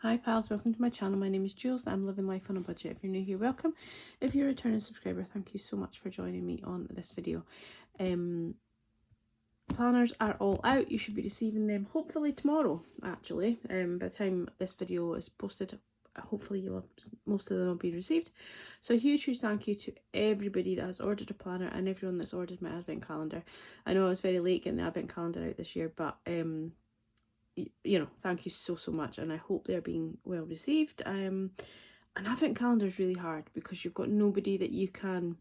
Hi pals, welcome to my channel. My name is Jules. I'm living life on a budget. If you're new here, welcome. If you're a returning subscriber, thank you so much for joining me on this video. Planners are all out. You should be receiving them hopefully tomorrow, actually. By the time this video is posted, hopefully most of them will be received. So a huge thank you to everybody that has ordered a planner and everyone that's ordered my advent calendar. I know I was very late getting the advent calendar out this year, but you know, thank you so much, and I hope they're being well received. An advent calendar is really hard because you've got nobody that you can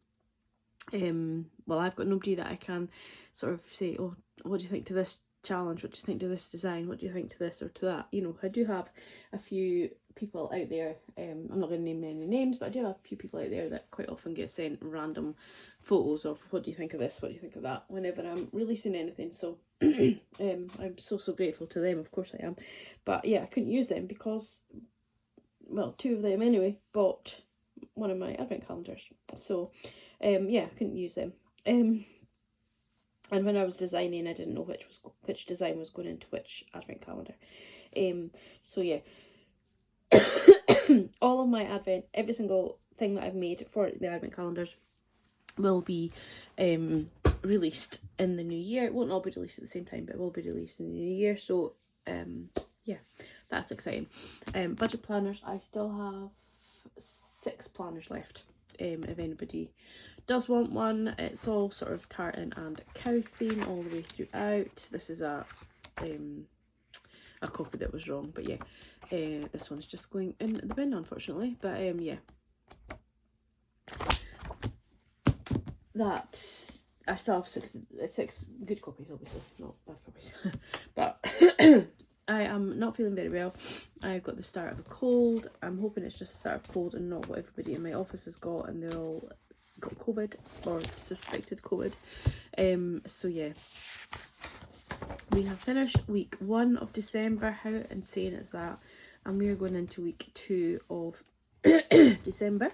well, I've got nobody that I can sort of say, oh, what do you think to this challenge, what do you think to this design, what do you think to this or to that. You know, I do have a few people out there, I'm not going to name any names, but I do have a few people out there that quite often get sent random photos of what do you think of this, what do you think of that, whenever I'm releasing anything. So I'm so grateful to them, of course I am. But yeah, I couldn't use them because, well, two of them anyway bought one of my advent calendars. So yeah, I couldn't use them. And when I was designing, I didn't know which design was going into which advent calendar. So yeah, all of my advent, every single thing that I've made for the advent calendars will be released in the new year. It won't all be released at the same time, but it will be released in the new year. So yeah, that's exciting. Budget planners, I still have 6 planners left. If anybody does want one, it's all sort of tartan and cow theme all the way throughout. This is a copy that was wrong, but yeah, this one's just going in the bin, unfortunately. But yeah, that I still have six good copies, obviously, not bad copies. But I am not feeling very well. I've got the start of a cold. I'm hoping it's just a start of cold and not what everybody in my office has got, and they're all got COVID or suspected COVID. So yeah, we have finished week 1 of December. How insane is that? And we are going into week 2 of December.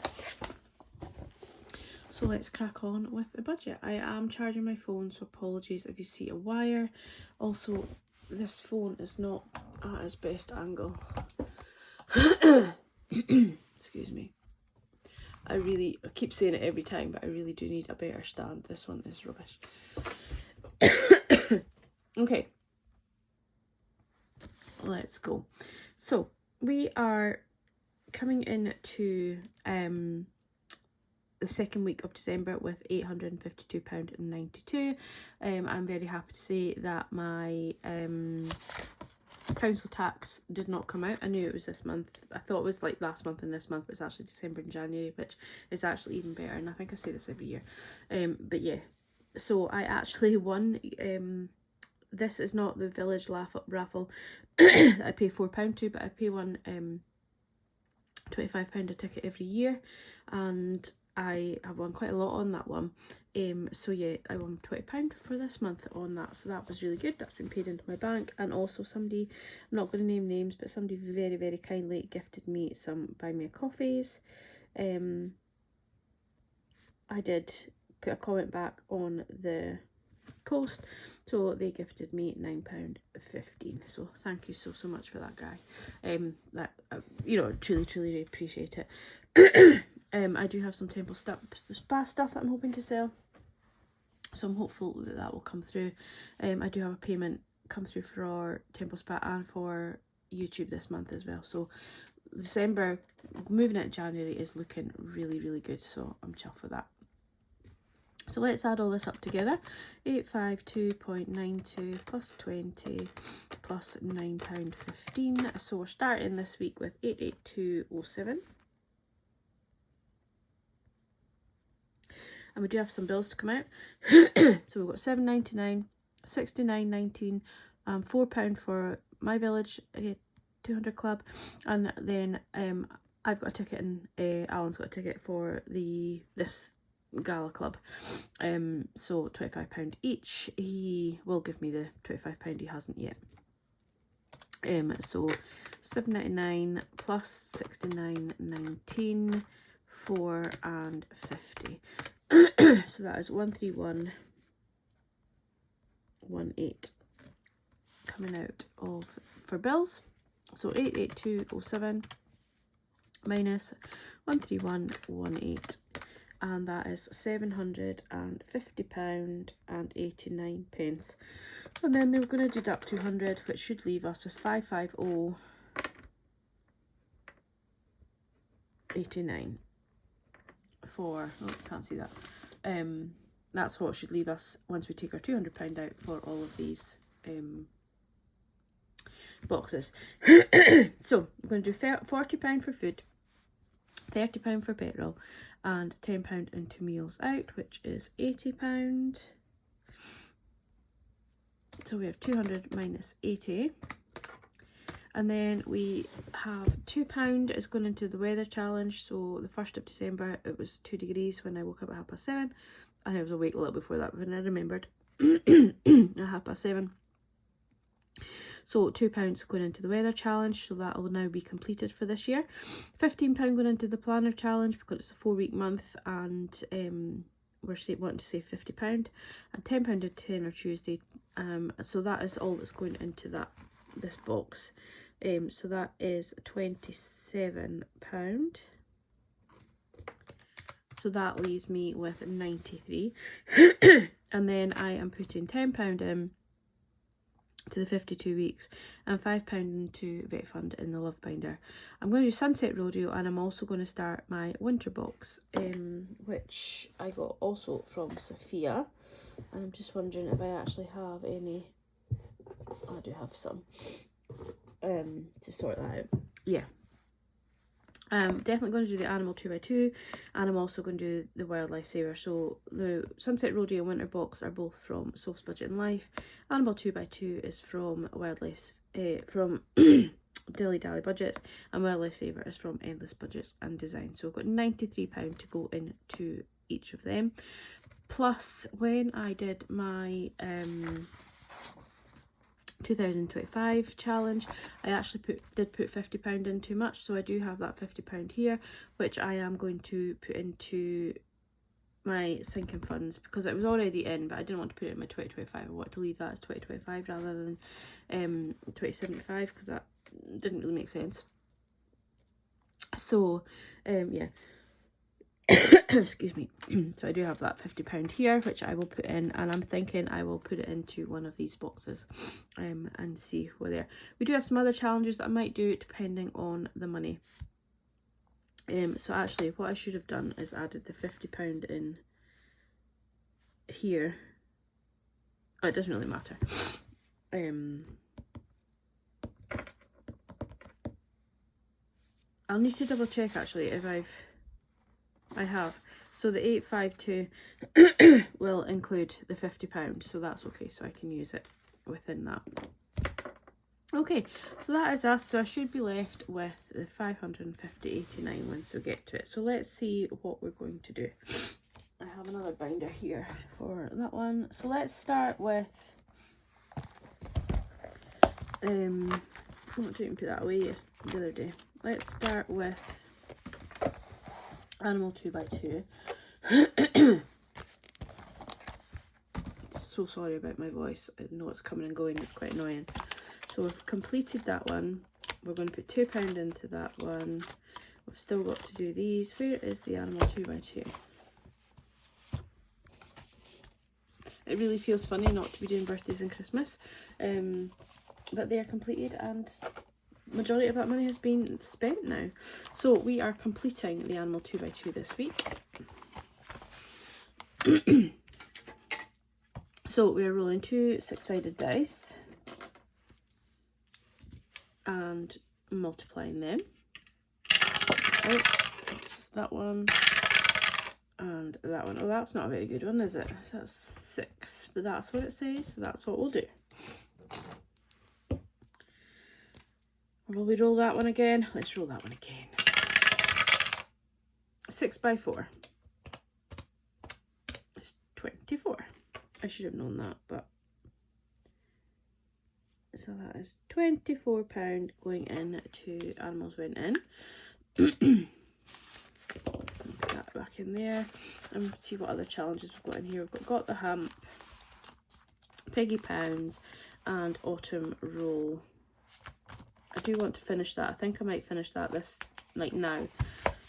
So let's crack on with the budget. I am charging my phone, so apologies if you see a wire. Also, this phone is not at its best angle. Excuse me. I keep saying it every time, but I really do need a better stand. This one is rubbish. Okay. Let's go. So we are coming into the second week of December with £852.92. I'm very happy to say that my council tax did not come out. I knew it was this month. I thought it was like last month and this month, but it's actually December and January, which is actually even better, and I think I say this every year. But yeah, so I actually won. This is not the village raffle that I pay £4 to, but I pay one £25 a ticket every year, and I have won quite a lot on that one. So yeah, I won £20 for this month on that, so that was really good. That's been paid into my bank. And also somebody, I'm not going to name names, but somebody very kindly gifted me some buy me a coffees. I did put a comment back on the post, so they gifted me £9.15. So thank you so much for that, guy. That you know, truly appreciate it. I do have some Temple Spa stuff that I'm hoping to sell, so I'm hopeful that that will come through. I do have a payment come through for Temple Spa and for YouTube this month as well. So December, moving into January, is looking really good, so I'm chuffed for that. So let's add all this up together. 852.92 plus 20 plus £9.15. So we're starting this week with 882.07. And we do have some bills to come out. So we've got £7.99, £69.19, £4 for my village 200 club, and then I've got a ticket, and Alan's got a ticket for this gala club. So £25 each. He will give me the £25, he hasn't yet. So £7.99 plus £69.19, 4 and 50. So that is 131.18 coming out of for bills. So 88207 minus 13118, and that is £750.89. And then they were going to deduct 200, which should leave us with 550.89 for, oh, I can't see that. That's what should leave us once we take our £200 out for all of these boxes. So I'm going to do £40 for food, £30 for petrol, and £10 into meals out, which is £80. So we have 200 minus 80. And then we have £2 is going into the weather challenge. So the 1st of December, it was 2 degrees when I woke up at 7:30. I was awake a little before that, when I remembered at 7:30. So £2 going into the weather challenge, so that will now be completed for this year. £15 going into the planner challenge because it's a 4-week month, and we're wanting to save £50, and £10 into Tenner Tuesday. So that is all that's going into this box. So that is £27. So that leaves me with 93. And then I am putting £10 in to the 52 weeks and £5 into vet fund in the love binder. I'm going to do Sunset Rodeo, and I'm also going to start my winter box, which I got also from Sophia. And I'm just wondering if I actually have any. I do have some to sort that out. Yeah. Definitely going to do the animal 2x2, and I'm also going to do the wildlife saver. So the Sunset Rodeo and winter box are both from Soph's Budget and Life. Animal 2x2 is from wildlife, from Dilly Dally Budgets, and wildlife saver is from Endless Budgets and Design. So I've got £93 to go into each of them. Plus, when I did my 2025 challenge, I actually did put £50 in too much, so I do have that £50 here, which I am going to put into my sinking funds, because it was already in, but I didn't want to put it in my 2025. I want to leave that as 2025 rather than 2075, because that didn't really make sense. So yeah. Excuse me. So I do have that £50 here, which I will put in, and I'm thinking I will put it into one of these boxes and see whether we do have some other challenges that I might do depending on the money. So actually what I should have done is added the £50 in here. Oh, it doesn't really matter. I'll need to double check actually if I have. So the 852 will include the £50, so that's okay, so I can use it within that. Okay, so that is us. So I should be left with the 550.89 once we get to it. So let's see what we're going to do. I have another binder here for that one. So let's start with I want to even put that away the other day. Let's start with animal 2x2. So sorry about my voice. I know it's coming and going. It's quite annoying. So we've completed that one. We're going to put £2 into that one. We've still got to do these. Where is the animal 2x2? It really feels funny not to be doing birthdays and Christmas. But they are completed, and majority of that money has been spent now. So we are completing the animal 2x2 this week. So we are rolling 2 6-sided dice and multiplying them. Oh, that's that one and that one. Oh, that's not a very good one, is it? So that's 6, but that's what it says, so that's what we'll do. Will we roll that one again? Let's roll that one again. 6 by 4. It's 24. I should have known that, but so that is £24 going in to animals went in. Put that back in there and see what other challenges we've got in here. We've got the hump, piggy pounds, and autumn roll I do want to finish that. I think I might finish that this, like, now.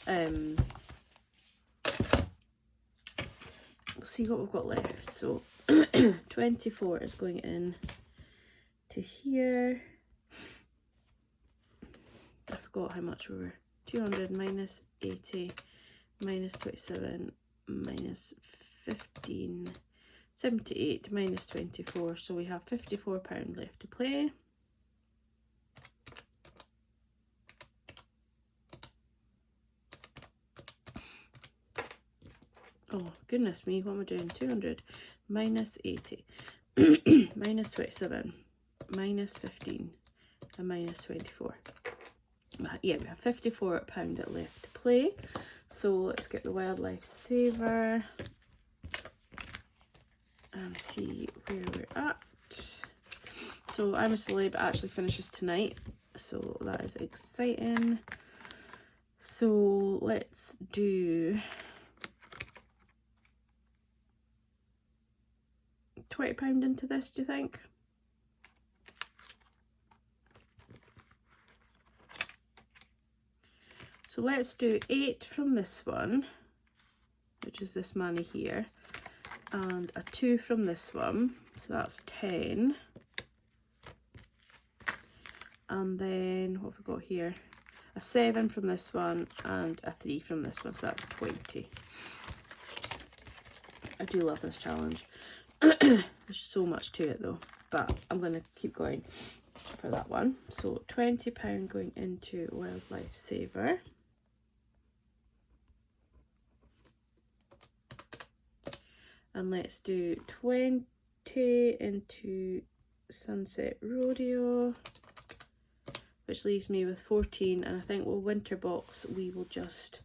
We'll see what we've got left. So 24 is going in to here. I forgot how much we were. 200 minus 80 minus 27 minus 15, 78 minus 24. So we have £54 left to play. Oh, goodness me, what am I doing? 200 minus 80 minus 27 minus 15 and minus 24. Yeah, we have £54 left to play. So let's get the wildlife saver and see where we're at. So I'm a Celeb actually finishes tonight, so that is exciting. So let's do £20 into this, do you think? So let's do 8 from this one, which is this money here, and a 2 from this one, so that's 10. And then what have we got here? A 7 from this one and a 3 from this one, so that's 20. I do love this challenge. There's so much to it though, but I'm going to keep going for that one. So £20 going into wildlife saver. And let's do 20 into Sunset Rodeo, which leaves me with 14. And I think we'll winter box, we will just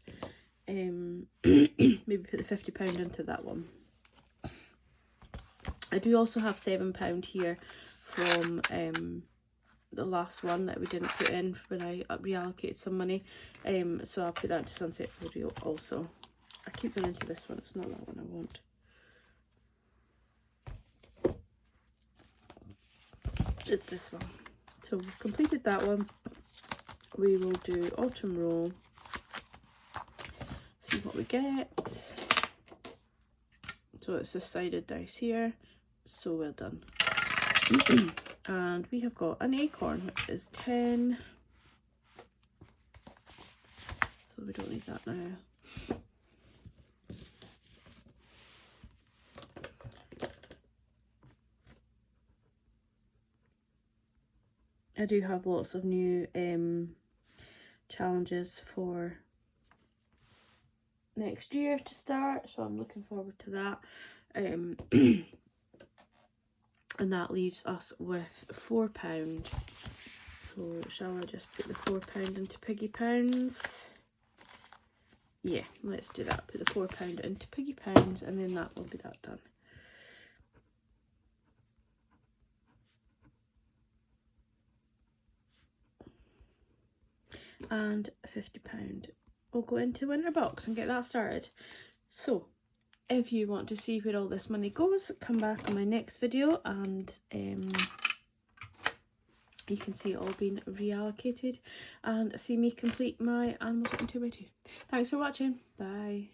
maybe put the £50 into that one. I do also have £7 here from the last one that we didn't put in when I reallocated some money. So I'll put that into Sunset Rodeo also. I keep going into this one, it's not that one I want. It's this one. So we've completed that one. We will do autumn roll. See what we get. So it's this sided dice here. So well done. And we have got an acorn, which is 10. So we don't need that now. I do have lots of new challenges for next year to start, so I'm looking forward to that. And that leaves us with £4. So shall I just put the £4 into piggy pounds? Yeah, let's do that. Put the £4 into piggy pounds, and then that will be that done. And £50 will go into winter box and get that started. So if you want to see where all this money goes, come back on my next video and you can see it all being reallocated and see me complete my animals in 2x2. Thanks for watching. Bye.